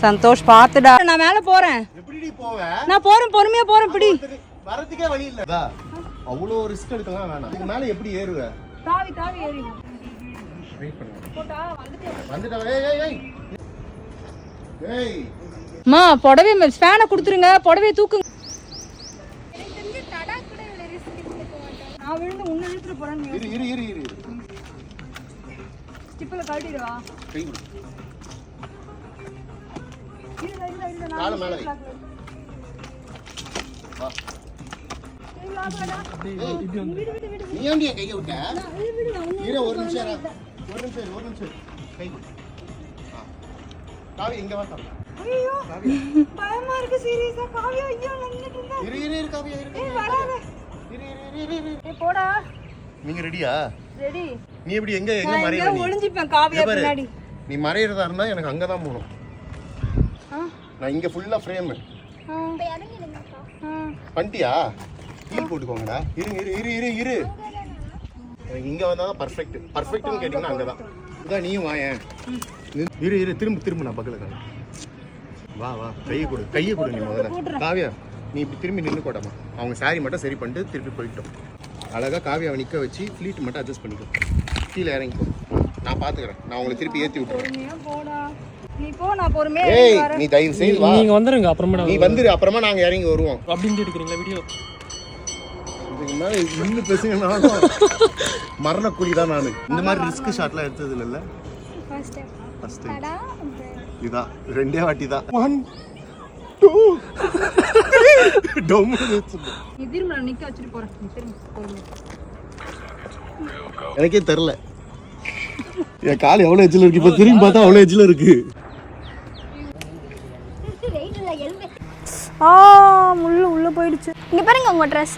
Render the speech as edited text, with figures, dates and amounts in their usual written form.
சந்தோஷ் பாத்துடா. நான் மேல போறேன். எப்படிடி போவ? நான் போறேன், பொறுமையா போறேன். பிடி. வரதுக்கே வழி இல்ல. அவ்வளோ ரிஸ்க் எடுக்கலாம் வேணாம். இதுக்கு மேல எப்படி ஏறுவ? தாவி தாவி ஏறி. வெயிட் பண்ணு. போடா வந்துடா. ஏய் ஏய் ஏய். மா புடவை ஃபேனை கொடுத்துருங்க. புடவையை தூக்குங்க. நான் விழுந்து உன்னை இழுத்துட்டு போறேன். இரு. ஸ்டிப்பல கழட்டிடுவா. கை கொடு. கால மேல வை. வா. நீ ஏன்டி கையை விட்ட? இரு ஒரு நிமிஷம். கை கொடு. காவி இங்க வா. ஐயோ பயமா இருக்கு சீரியஸா. காவியா ஐயோ நின்னுட்டு இருந்தா. இரு காவியா இரு. ஏய் வராத. இரு. ஏய் போடா. நீங்க ரெடியா? ரெடி. நீ எப்படி எங்க மறைய நீ ஒளிஞ்சிப்பேன் காவியா பின்னாடி. நீ மறையறதா இருந்தா எனக்கு அங்க தான் போணும். நான் இங்க ஃபுல்லா ஃப்ரேம். இப்ப இறங்கிடுங்கப்பா. பண்ணிட்டியா? ஹீல் போட்டுக்கோங்கடா. இரு. எனக்கு இங்க வந்தா பர்ஃபெக்ட். பர்ஃபெக்ட்னு கேட்டிங்கன்னா அங்க தான். இதா நீயும் வாயேன். இரு திரும்ப நான் பக்கத்துல வா கையை கொடு நீ முதல்ல. காவியா நீ இப்படி திரும்பி நின்று போடாமா. அவங்க சாரி மட்டும் சரி பண்ணிட்டு திருப்பி போயிட்டோம். அழகா காவியாவை நிற்க வச்சு ஃப்ளீட் மட்டும் அட்ஜஸ்ட் பண்ணிக்கோ. கீழே இறங்கிக்கோ. நான் பார்த்துக்கிறேன். நான் உங்களை திருப்பி ஏற்றி விட்டுறேன். ஏய் நீ தயவு செய்து வா. நீங்க வந்துருங்க. அப்புறமா நீ வந்துரு. அப்புறமா நாங்க இறங்கி வருவோம். அப்படின்னு எடுக்கிறீங்களா வீடியோ? இதுக்கு மேலே இன்னும் பேசுங்கனாலும் மரணக்குழி தான் நான். இந்த மாதிரி ரிஸ்க் ஷாட்லாம் எடுத்தது இல்லைல்ல. ஃபர்ஸ்ட் டைம் இதான். ரெண்டே வாட்டி தான். 1 2 டோம் திரும்ப நான் நிக்க வச்சிட்டு போறேன். எனக்கே தெரியல என் கால் எவ்வளவு எஜ்ஜில் இருக்கு. இப்போ திரும்பி பார்த்தா அவ்வளோ எஜ்ஜில் இருக்கு. முள்ளு உள்ள போயிடுச்சு. இங்க பாருங்க உங்க ட்ரெஸ்.